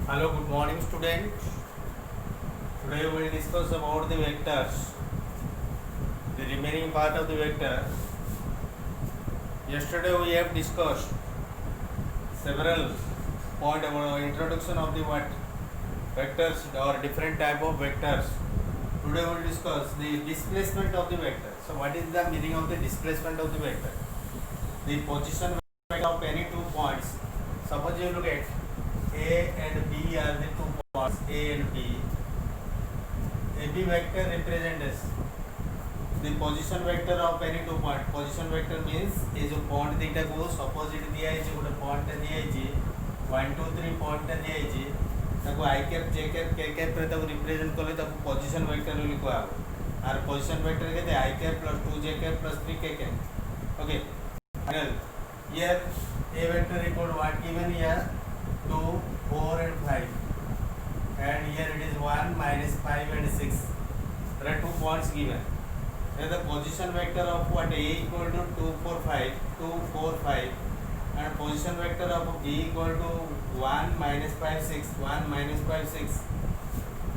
Hello, good morning student. Today we will discuss about the vectors, the remaining part of the vector. Yesterday we have discussed several point about introduction of the what vectors or different type of vectors. Today we will discuss the displacement of the vector. So what is the meaning of the displacement of the vector? The position vector of any two points. Suppose you look at A and B are the two points A and B. AB vector represents the position vector of any two point. Position vector means ये जो point दिटा को opposite दिया है जो point दिया है 1 2 3 point दिया है ताको I cap J cap K cap पर ताको represent करें ताको position vector लिखो आप और position vector कहते हैं I cap plus 2 J cap plus 3 K cap. Okay. Final. Here A vector equal what given here 2 4 and 5. And here it is 1 minus 5 and 6. There are 2 points given. Then the position vector of what A equal to 2 4 5 2 4 5 and position vector of B equal to 1 minus 5 6 1 minus 5 6.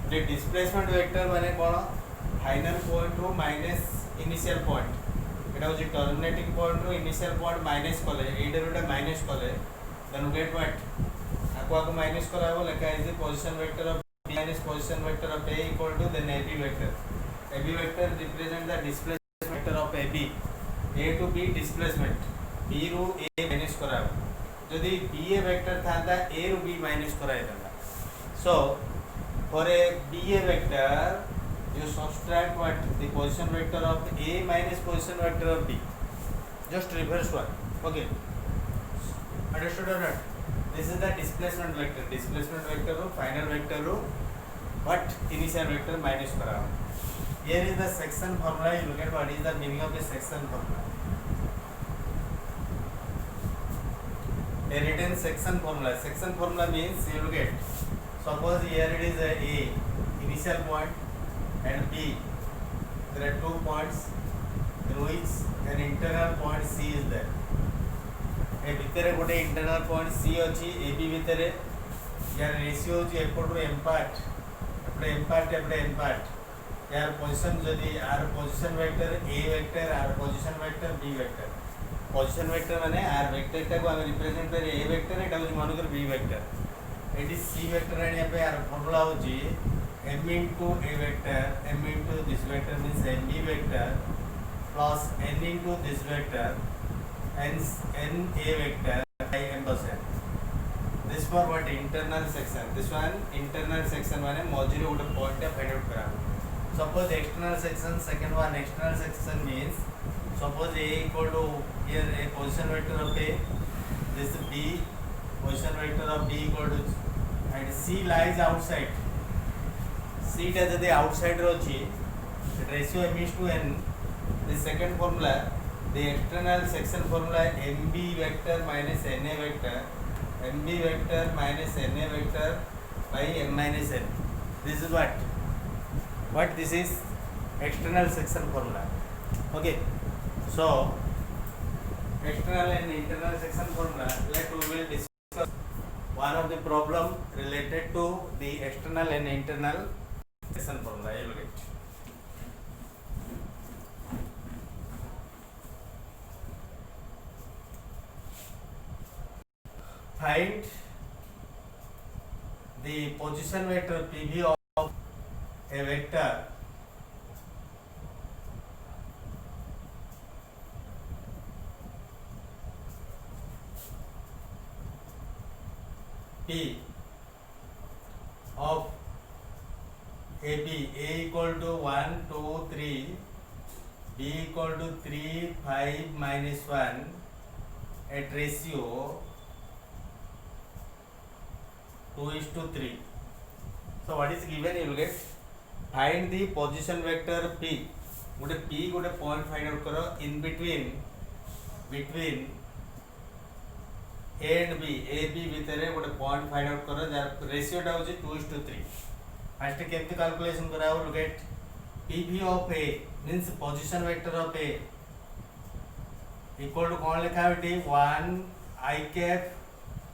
The displacement vector माने कौन final point rho minus initial point एटा होची terminating point रो initial point minus कले एटा रोटा minus कले then we get what को minus कराबो लेखा is the position vector of B minus position vector of A equal to then AB vector. AB vector represent the displacement vector of AB. A to B displacement. B रू A minus कराबो यदि B A vector थांता A रू B minus कराई थांता. So for a B A vector you subtract what the position vector of A minus position vector of B. Just reverse one. Okay. Understood or not? This is the displacement vector. Displacement vector row final vector row what initial vector minus कराओ. Here is the section formula. You look at what is the meaning of the section formula. A written section formula. Section formula means you look at. Suppose here it is a initial point and B. There are 2 points in which an internal point C is there. ए भितर गोटे internal point सी अच्छी A B भितर यार ratio होची एपटू M part एपटे M part यार position जदी R position vector A vector R position vector B vector position vector माने आर वेक्टर टाको हम रिप्रेजेंट करे ए वेक्टर एटा होची मानकर बी वेक्टर एटी सी वेक्टर आनिया पे आर फार्मूला होची m into a vector m into this vector means m b vector plus n into this vector n a vector by m plus n. This for what internal section. This one internal section माने मौजूद उधर point है find out करा. Suppose external section second one external section means suppose A equal to here a position vector of A, this B position vector of B equal to and C lies outside. C टा जदि outside रोची ratio m is to n. The second formula the external section formula mb vector minus na vector mb vector minus na vector by m minus n. This is what this is external section formula. Okay, so external and internal section formula, let we will discuss one of the problem related to the external and internal section formula. You look at find the position vector PV of a vector P of AB A equal to 1 2 3 B equal to 3 5 minus 1 at ratio 2:3. So what is given? You will get find the position vector P. गोटे P गोटे point find out करो in between A and B. A B भितर गोटे point find out करो jar ratio टा होची 2:3. First केमती calculation कराओ. Look at PV of A means position vector of A equal to कौन लिखा है बेटी 1 I cap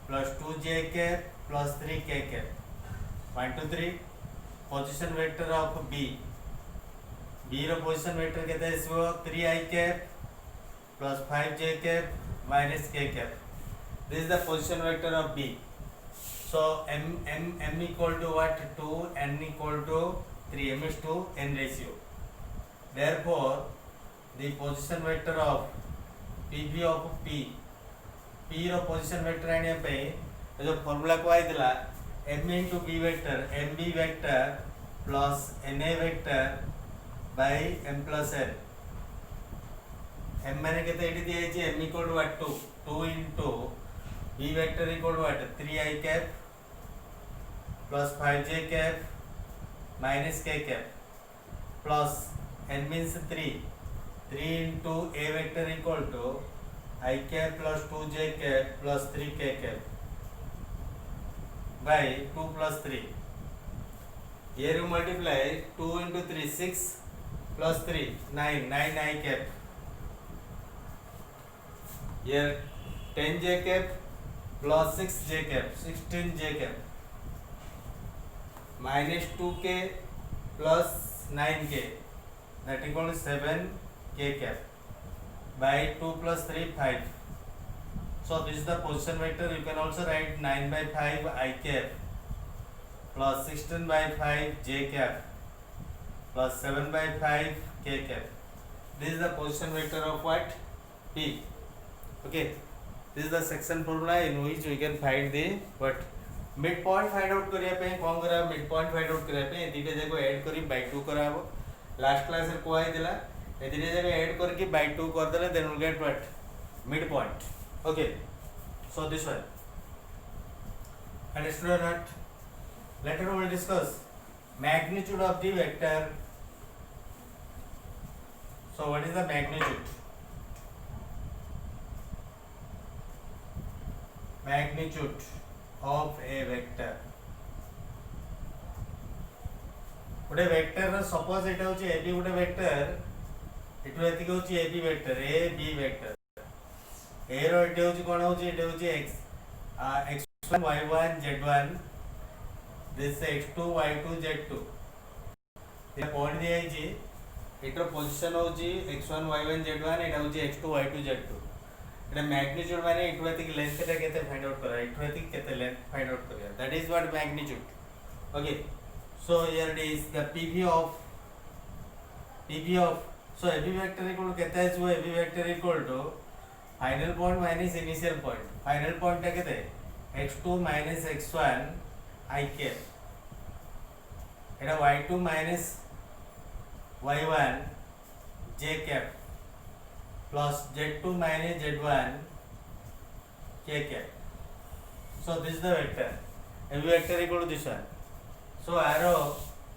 plus 2 J cap plus 3 K cap. 1 2 3 position vector of B रो पोजीशन वेक्टर केते आसीबो 3 i cap plus 5 j cap minus k cap. This is the position vector of b. So m equal to what? 2, n equal to 3. M is to n ratio. Therefore the position vector of pv of p रो position vector आने पे जो formula को आइतला m into b vector mb vector plus na vector by m plus n. m माने केते eighty दिया है m equal to what? 2 into b vector equal to what? 3i cap plus 5j cap minus k cap plus n means 3 into a vector equal to I cap plus 2j cap plus 3k cap by 2 plus 3. Here you multiply 2 into 3 6 plus 3 9 I cap. Here 10j cap plus 6j cap 16j cap minus 2k plus 9k that equal to 7k cap by 2 plus 3 5. So this is the position vector. You can also write 9 by 5 I cap plus 16 by 5 j cap plus 7 by 5 k cap. This is the position vector of what? P. Okay, this is the section formula in which we can find the what midpoint find out करिया पे कौन करा midpoint find out करिया पे दीटे जगह add करी by 2 कराबो. Last class रे कोआई दिला ए दीटे जगह ऐड करके by 2 कर देले then we'll get what midpoint. Okay, so this one understood or not? Later we will discuss magnitude of the vector. So what is the magnitude? Magnitude of a vector. गोटे vector suppose एटा होची A B गोटे vector एटू एतिक होची A B vector A B vector A रो एटा होची कोन होची एटा होची x1 y1 z1 this x2 y2 z2 Etah point दिया है जी एटर पोजीशन होची x1 y1 z1 एटा होची x2 y2 z2 एटा मैग्नीट्यूड माने एटू एतिक लेंथ एटा केते फाइंड आउट करा एटू एतिक केते लेंथ फाइंड आउट करिया that is what magnitude. Okay, so here it is the pv of so ab vector equal to केते आइसबो ab vector equal to final point minus initial point. final point टा केते x2 minus x1 I cap Etah y2 minus y1 j cap plus z2 minus z1 k cap. So this is the vector ab vector equal to this one. So arrow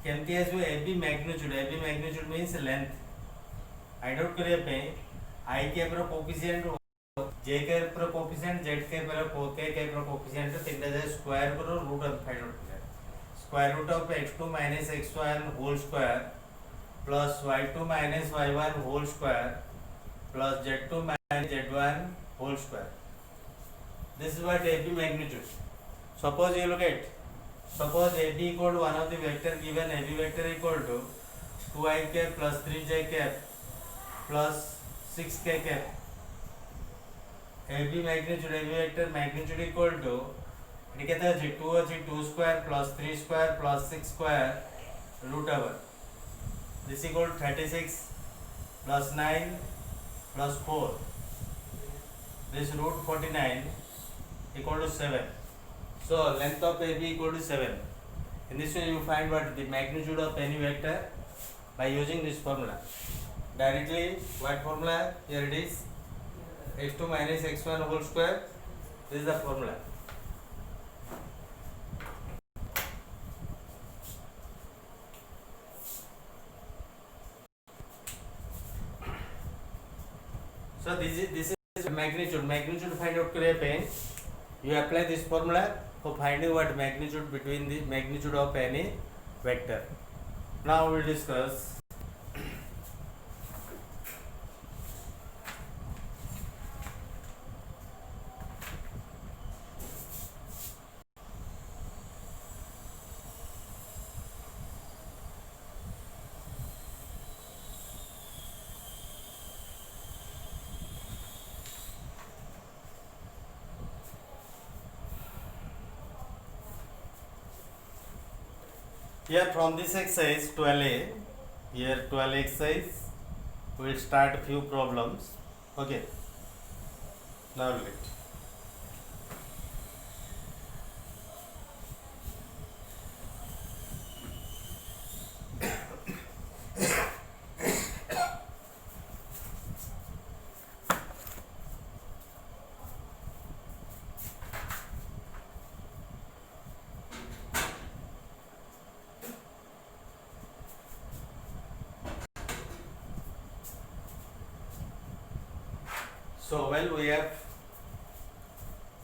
केमती आइसबो ab magnitude means length find out करिया पे I cap रो coefficient j cap रो coefficient z cap रो k cap रो coefficient तीनटा जे स्क्वायर करो रूट ऑफ फाइंड आउट करिया square root of x2 minus x1 whole square plus y2 minus y1 whole square plus z2 minus z1 whole square. This is what ab magnitude. Suppose you look at ab equal to one of the vector given ab vector equal to 2i cap plus 3j cap plus 6k cap. ab vector magnitude equal to ये कहता है 2 अच्छी 2 square plus 3 square plus 6 square root over. This equal to 36 plus 9 plus 4. This root 49 equal to 7. So length of AB equal to 7. In this way you find what the magnitude of any vector by using this formula. Directly what formula? Here it is x2 minus x1 whole square. This is the formula. So this is magnitude find out करिए पे you apply this formula for finding what magnitude between the magnitude of any vector. Now we will discuss Here from this exercise 12a, here 12 exercise, we will start few problems. Okay, now look it. So, well, we have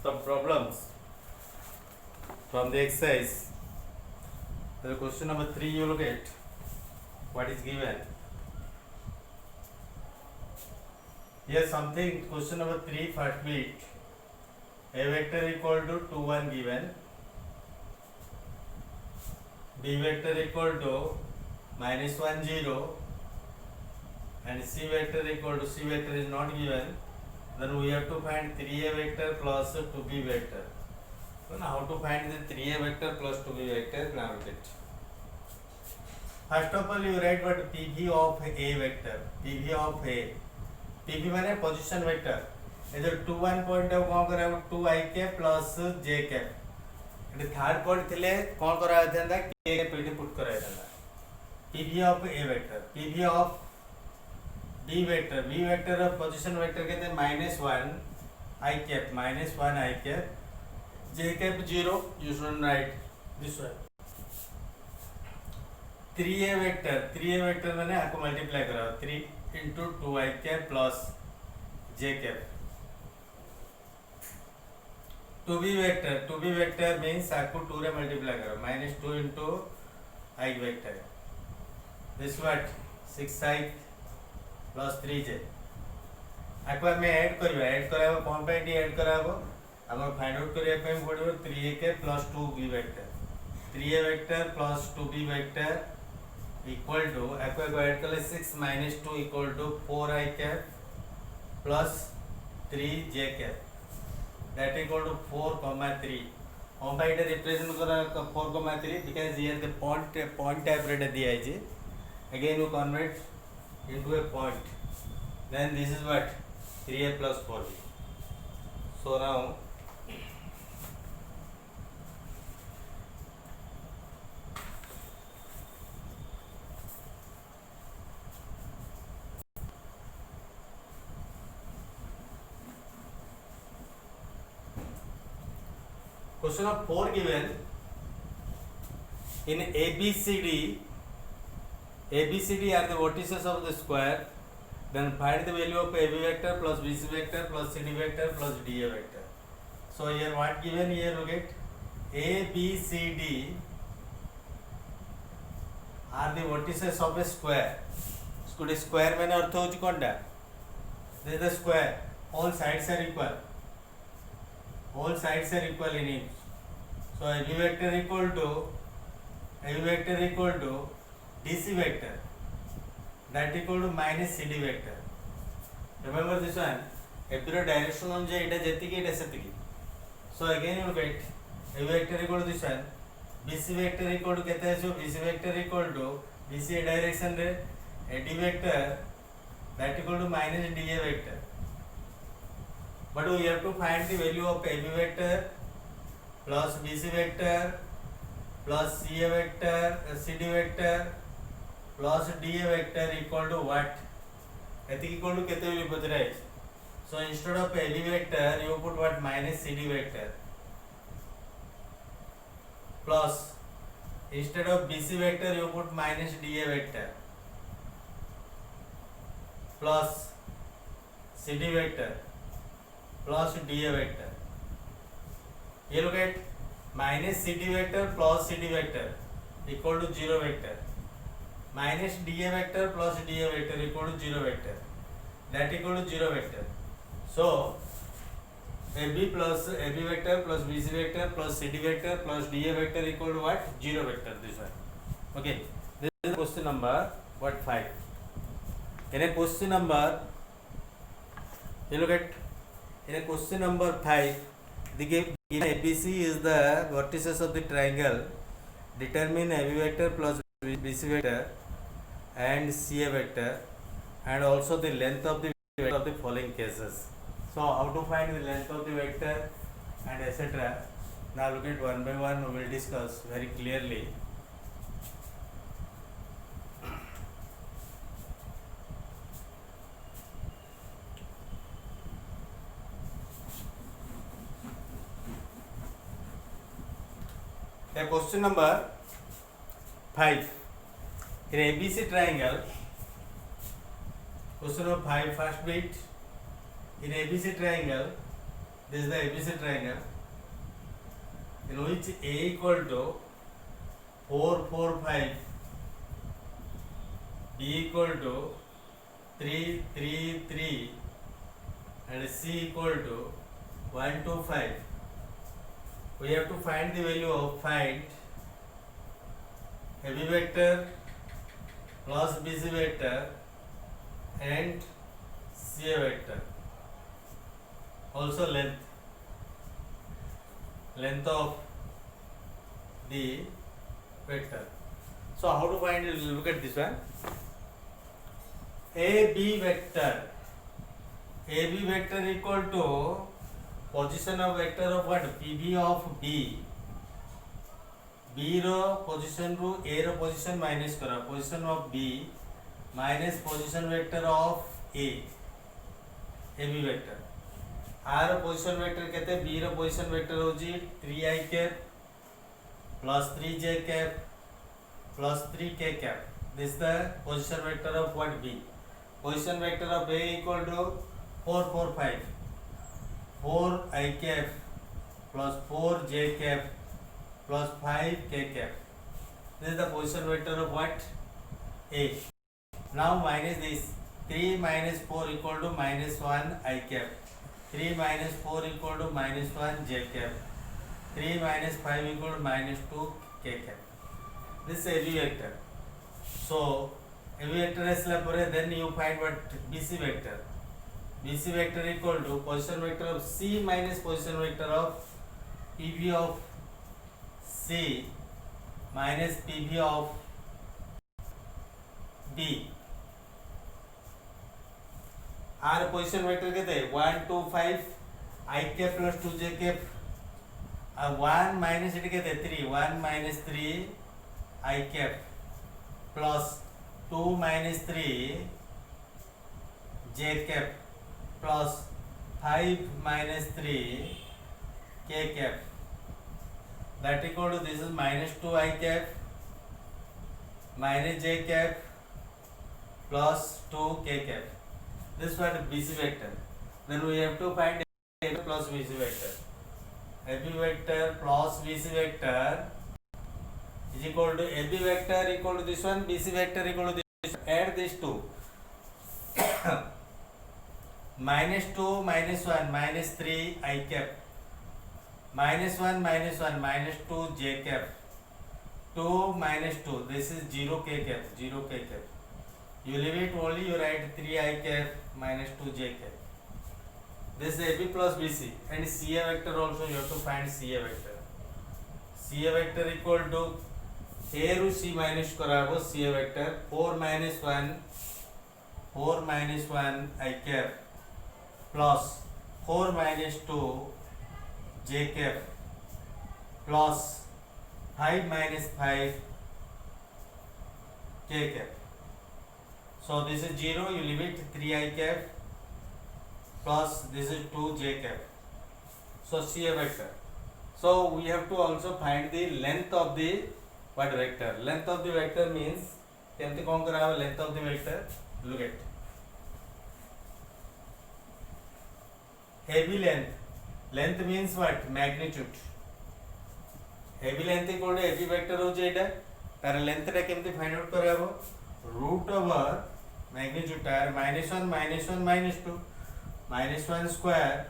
some problems from the exercise. The question number 3, you look at what is given. Here something, question number 3, first bit. A vector equal to 2, 1 given. B vector equal to minus 1, 0. And C vector equal to, C vector is not given. Then we have to find 3a vector plus 2b vector. So now how to find the 3a vector plus 2b vector? Now look at. First of all, you write what PV of a vector. PV of a. PV माने position vector. इधर 2 1 point है कौन करा है 2 I cap plus j cap. इधर third point थिले कौन करा है था k के पीछे put करा है था. PV of a vector. PV of b vector. b vector of position vector कहते हैं -1 I cap, -1 I cap. j cap 0. You should write this one. 3a vector. 3a vector मैंने आपको multiply करा 3 into 2 I cap plus j cap. 2b vector. 2b vector means आपको 2 रे multiply करो -2 into I vector. This what 6i plus 3j. आपको मैं add करा कौन पे ऐड करा हमें फाइंड आउट करने पड़ो 3a के plus 2b vector. 3a vector plus 2b vector equal to आपको ऐड कर ले 6 minus 2 equal to 4i cap plus 3j cap. That equal to 4, 3. On by it represent करा 4, 3 because here the point type rate दिया है जी. Again you convert into a point. Then this is what 3a plus 4b. So now question of 4 given in ABCD are the vertices of the square. Then find the value of AB vector plus BC vector plus CD vector plus DA vector. So here what given here look at A, B, C, D are the vertices of a square. Square मैंने अर्थ हो चुका है. This is the square. All sides are equal. All sides are equal in it. So AB vector equal to DC vector. That equal to minus CD vector. Remember this one. Every direction on J it is setiki. So again you look at A vector equal to this one. BC vector equal to कहते हैं so BC vector equal to BC direction रे AD vector that equal to minus DA vector. But we have to find the value of AB vector plus BC vector plus CA vector, CD vector plus DA vector equal to what? Equal to कितने value बच रहा है? So instead of AB vector, you put what minus CD vector plus instead of BC vector, you put minus DA vector plus CD vector plus DA vector. ये look at minus CD vector plus CD vector equal to 0 vector. Minus DA vector plus DA vector equal to 0 vector. That equal to 0 vector. So AB vector plus BC vector plus CD vector plus DA vector equal to what? 0 vector. This one. Okay. This is question number what 5. In a question number, you look at in a question number 5, the given ABC is the vertices of the triangle determine AB vector plus BC vector and CA vector, and also the length of the vector of the following cases. So how to find the length of the vector and etc. Now look at one by one, we will discuss very clearly. Question number 5. In ABC triangle, question number 5, first bit. In ABC triangle, this is the ABC triangle, in which A equal to 4, 4, 5, B equal to 3, 3, 3, and C equal to 1, 2, 5. We have to find the value of AB vector plus BC vector and CA vector. Also length of the vector. So how to find it? Look at this one. AB vector equal to position of vector of what? PB of B. B row position रू A row position minus करा, position of B minus position vector of A, AB vector. R position vector कहते हैं, B रो position vector हो जी 3i cap plus 3j cap plus 3k cap. This is the position vector of what? B. Position vector of A equal to 4, 4, 5. 4i cap plus 4j cap plus 5k cap. This is the position vector of what? A. Now minus this. 3 minus 4 equal to minus 1 I cap. 3 minus 4 equal to minus 1 j cap. 3 minus 5 equal to minus 2 k cap. This is AB vector. So AB vector asla pore, then you find what? BC vector. BC vector equal to position vector of C minus position vector of PB of C minus PB of B. R position vector कहते हैं 1, 2, 5 I cap plus 2j cap. 1 minus it कहते हैं 3, 1 minus 3 I cap plus 2 minus 3 j cap plus 5 minus 3 k cap. That equal to this is minus 2 I cap minus j cap plus 2 k cap. This one BC vector. Then we have to find AB plus BC vector. AB vector plus BC vector is equal to AB vector equal to this one, BC vector equal to this one. Add these two. minus 2 minus 1 minus 3 I cap minus 1 minus 1 minus 2 j cap 2 minus 2, this is 0 k cap, 0 k cap. You leave it only, you write 3 I cap minus 2 j cap. This is AB plus BC, and CA vector also you have to find CA vector. CA vector equal to A रू C minus कराबो CA vector 4 minus 1 I cap plus 4 minus 2 j cap plus 5 minus 5 k cap. So this is 0, you leave it 3 I cap plus this is 2 j cap. So CA vector. So we have to also find the length of the what vector. Length of the vector means केमती कौन करावे length of the vector. Look at AB length. Length means what? Magnitude. AB length equal to AB vector हो जाएगा. तार length टा केमती find out करावो. Root over magnitude तार minus 1 minus 1 minus 2 minus 1 square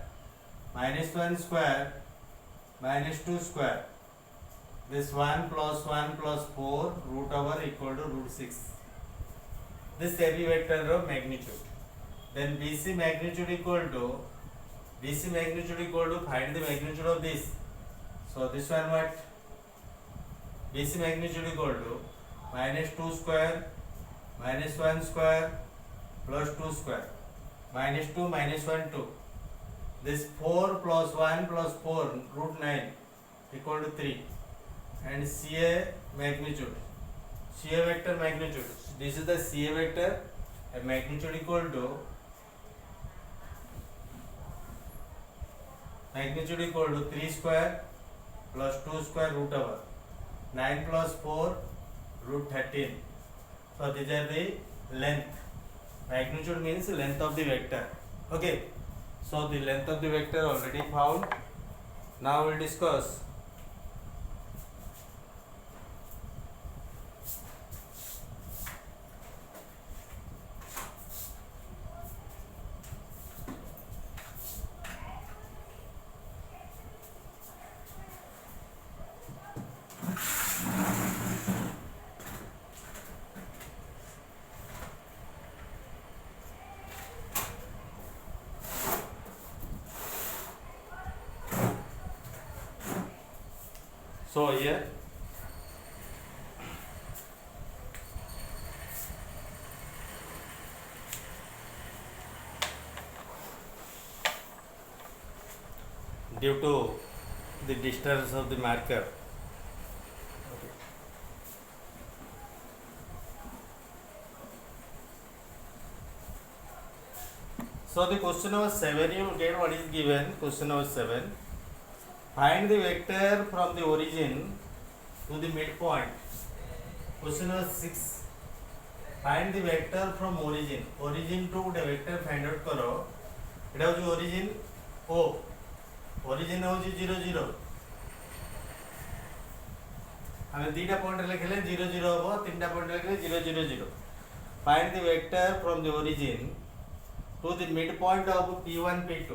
minus 1 square minus 2 square. This 1 plus 1 plus 4 root over equal to root 6. This AB vector of magnitude. Then BC magnitude equal to find the magnitude of this. So this one what? BC magnitude equal to minus 2 square minus 1 square plus 2 square minus 2 minus 1 2. This 4 plus 1 plus 4 root 9 equal to 3, and CA magnitude, CA vector magnitude, this is the CA vector, a magnitude equal to 3 square plus 2 square root over 9 plus 4 root 13. So these are the length. Magnitude means length of the vector. Okay, so the length of the vector already found. Now we'll discuss so here due to the distance of the marker, so the question number 7 you will get what is given. Question number 7, find the vector from the origin to the midpoint. Question number 6, find the vector from origin to the vector find out करो. एटा होची origin O, origin होची 0 0, हमें दीटा point लिखले 0 0 हो, तीनटा point लिखले 0 0 0. Find the vector from the origin to the midpoint of P1 P2.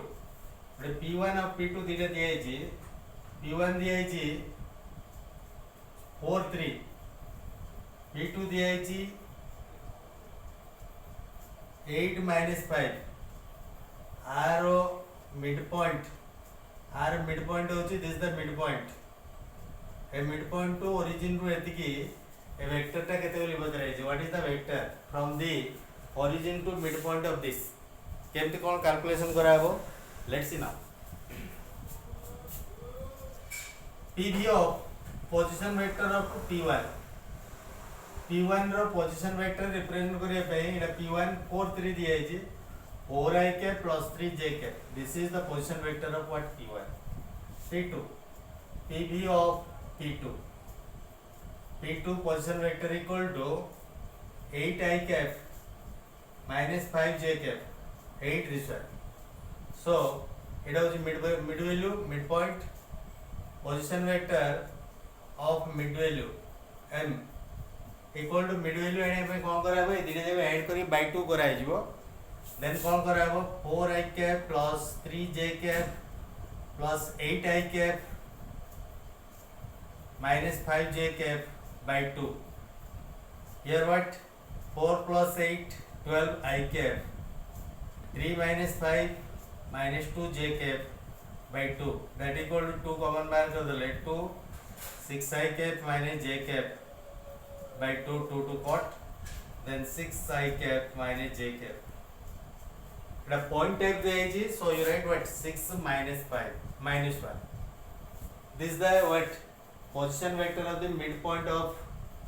P1 of P2 दीटा दिया है, P1 दिया है 4 3, P2 दिया है 8 minus 5. R midpoint, R midpoint होची, this is the midpoint. A midpoint to origin to एतिकी a vector टा केते बोली बदला है. What is the vector from the origin to midpoint of this? केमती कौन कैलकुलेशन कराबो? Let's see now. PV of position vector of P1. P1 row position vector represent करिया पे इना P1 4 3 दिया है 4 I cap plus 3 j cap. This is the position vector of what? P1. P2, PV of P2. P2 position vector equal to 8 I cap minus 5 j cap. 8 this one. So it was mid value, midpoint, position vector of mid value m equal to mid value एने पे कौन करा है? धीरे धीरे add करी by 2 करा है जीवो. Then कौन करा है? 4 I cap plus 3 j cap plus 8 I cap minus 5 j cap by 2. Here what? 4 plus 8 12 I cap. 3 minus 5 minus 2 j cap by 2, that equal to 2 common बाहर कर दो, let 2 6 I cap minus j cap by 2 2 to cot, then 6 I cap minus j cap. The point type दिया है, so you write what? 6 minus 5 minus 1. This is the what? Position vector of the midpoint of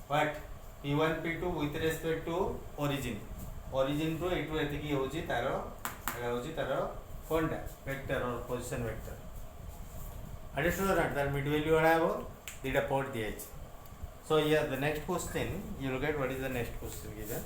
what? P1 P2 with respect to origin. Origin to एटू एतिकी होची तारो एटा होची तारो कोनटा vector और position vector. Understood or not? तार mid value आणाबो दीटा point दिया है. So here the next question you will get what is the next question given.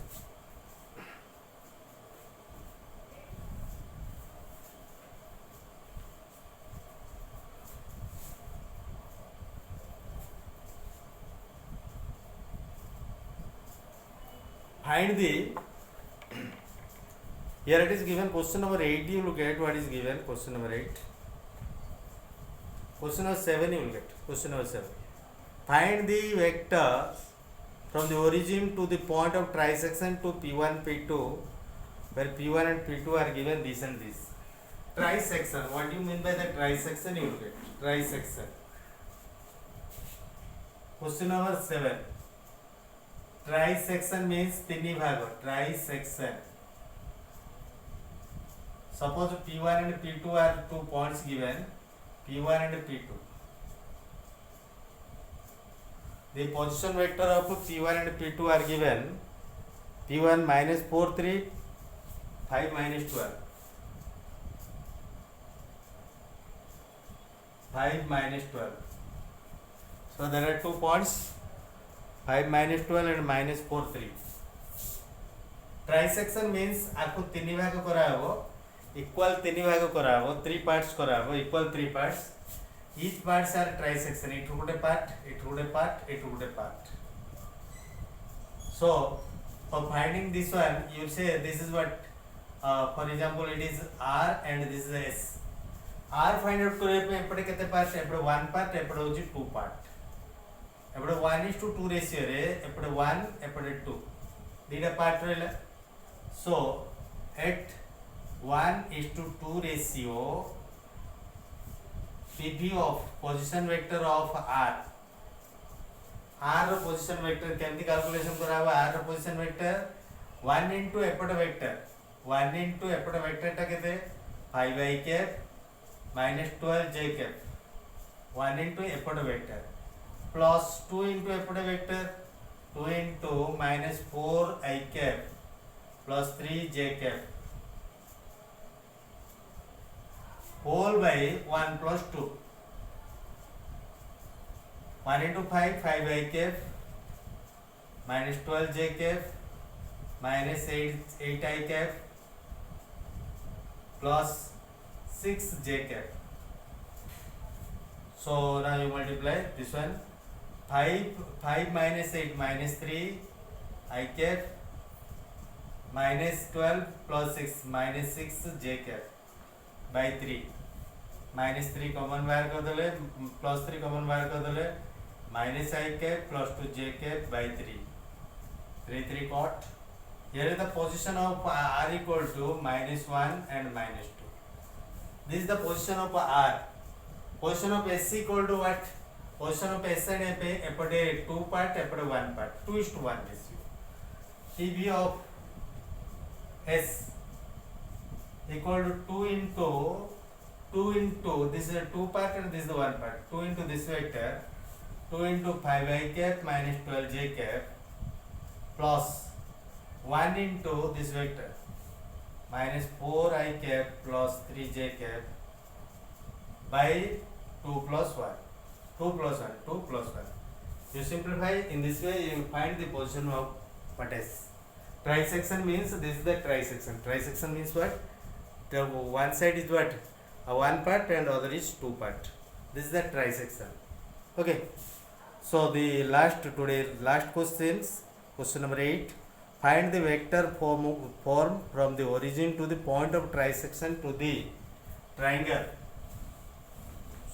Find the, here it is given question number 8 you will get what is given. Question number 8, question number 7 you will get. Question number 7, find the vector from the origin to the point of trisection to P1 P2 where P1 and P2 are given this and this. Trisection, what do you mean by the trisection? You will get trisection. Question number 7. Trisection means tini bhag. Trisection. Suppose P1 and P2 are 2 points given. P1 and P2. The position vector of P1 and P2 are given. P1 minus 4, 3, 5 minus 12. 5 minus 12. So there are 2 points, 5 minus 12 and minus 4, 3. Trisection means आपको 3 भाग कराबो, equal 3 भाग कराबो, 3 parts कराबो, equal 3 parts. Each parts are trisection. It would a part, it would a part, it would a part. So for finding this one, you say this is what, for example, it is R and this is S. R find out करे पे एपटे केते part एपटे 1 part एपटे होची 2 part एपटे 1:2 ratio रे एपटे 1 एपटे 2 दीटा part रहला so at 1:2 ratio PV of position vector of R रो position vector केमती calculation कराबा R रो पोजीशन वेक्टर 1 into एपटे वेक्टर 1 into एपटे वेक्टर टा केते 5 i cap minus 12 j cap 1 into एपटे वेक्टर plus 2 into एपटे vector 2 into minus 4 i cap plus 3 j cap whole by 1 plus 2 1 into 5 5 i cap minus 12 j cap minus 8 i cap plus 6 j cap. So now you multiply this one 5 minus 8 minus 3 I cap minus 12 plus 6 minus 6 j cap by 3 minus 3 common बाहर कर दले plus 3 common बाहर कर दले minus I cap plus 2 j cap by 3 3 cot. Here is the position of R equal to minus 1 and minus 2. This is the position of R. Position of S equal to what? Position of S and F एपटे 2 part एपटे 1 part 2:1 ratio. PV of S equal to 2 into this is a 2 part and this is the 1 part 2 into this vector 2 into 5 i cap minus 12 j cap plus 1 into this vector minus 4 I cap plus 3 j cap by 2 plus 1 2 plus 1 2 plus 1. You simplify in this way, you find the position of what is trisection means this is the trisection. Trisection means what? The one side is what? A one part and other is 2 part. This is the trisection. Okay. So the last questions, question number 8. Find the vector form from the origin to the point of trisection to the triangle.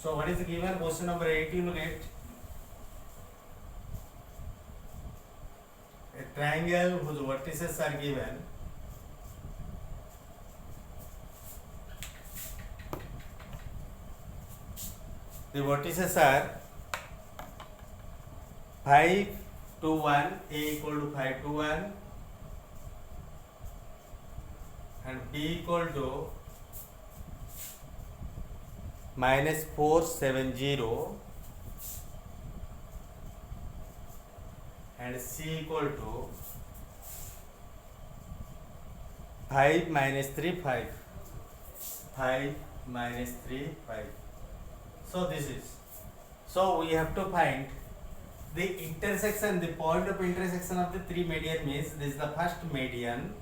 So what is given? Question number 8 you will get a triangle whose vertices are given. The vertices are 5 to 1, A equal to 5 to 1 and B equal to minus 470 and C equal to 5 minus 3 5 minus 3 5. So this is, so we have to find the intersection, the point of intersection of the three median means this is the first median.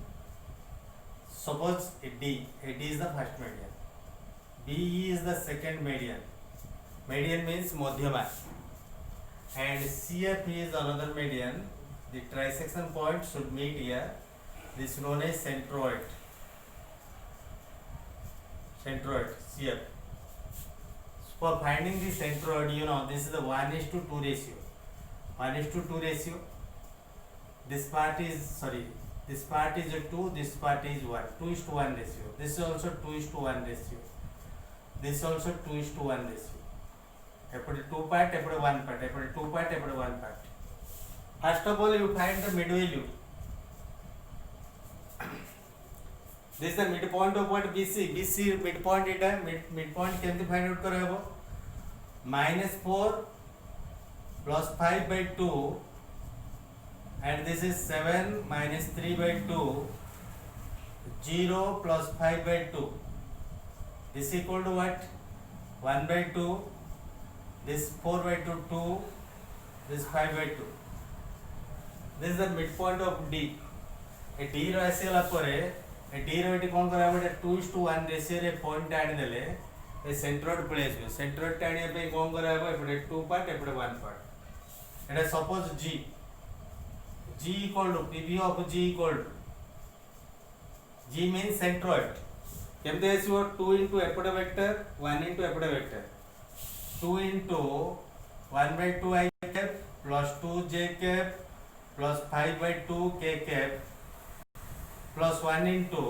Suppose D is the first median, B is the second median, median means madhyama, and CF is another median. The trisection point should meet here. This is known as centroid CF. For finding the centroid, you know this is the 1:2 ratio. 1:2 ratio. This part is a 2, this part is 1. 2:1 ratio. This is also 2:1 ratio. This is also 2:1 ratio. एपटे 2 part, एपटे 1 part, एपटे 2 part, एपटे 1 part. First of all, you find the mid value. This is the midpoint of what BC. BC midpoint it है. Midpoint केमती find out करो वो? -4 plus 5 by 2, and this is 7 minus 3 by 2. 0 plus 5 by 2. This is equal to what? 1 by 2. This 4 by 2, 2. This 5 by 2. This is the midpoint of D. A D रो ऐसे वाला परे ए D रो इटी कौन करा बटे 2:1 ratio रे point आने देले ए सेंट्रोइड प्लेस में सेंट्रोइड टाइम पे कौन करा है एपटे 2 part एपटे 1 part Etah suppose G equal to PV of G equal to G means centroid. केमते आसीबो 2 into एपटे वेक्टर 1 into एपटे vector 2 into 1 by 2 I cap plus 2 J cap plus 5 by 2 K cap plus 1 into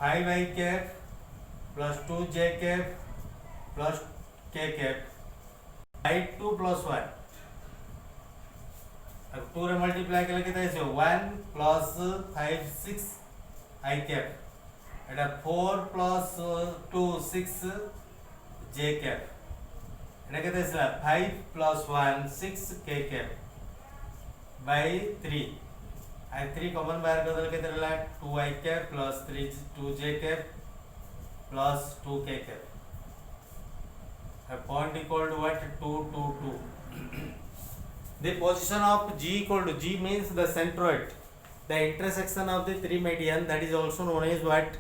5 I cap plus 2 J cap plus K cap by 2 plus 1. अब 2 रे multiply केले केते आसीबो 1 plus 5 6 I cap Etah 4 plus 2 6 J cap एटा केते आसीला 5 plus 1 6 K cap by 3 I 3 common बाहर कर देले केते रहला 2 I cap plus 3 2 J cap plus 2 K cap a point equal to what 2 2 2. The position of G equal to G means the centroid, the intersection of the three median, that is also known as what?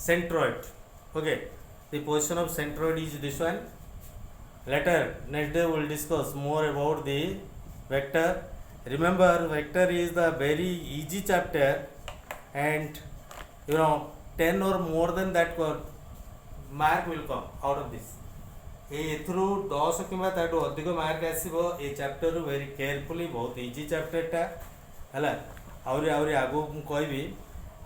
Centroid. Okay, the position of centroid is this one. Later, next day we will discuss more about the vector. Remember, vector is the very easy chapter, and 10 or more than that mark will come out of this. एथरू 10 किंवा ताठू अधिक mark आसीबो ए chapter रू very carefully बहुत easy chapter टा हला आउरी आउरी आगो मु कहबी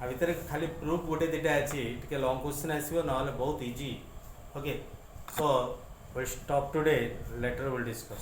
आ भीतर खाली प्रूफ गोटे दिटा अछि टिके लॉन्ग क्वेश्चन आसीबो नहले बहुत easy okay so will stop today later will discuss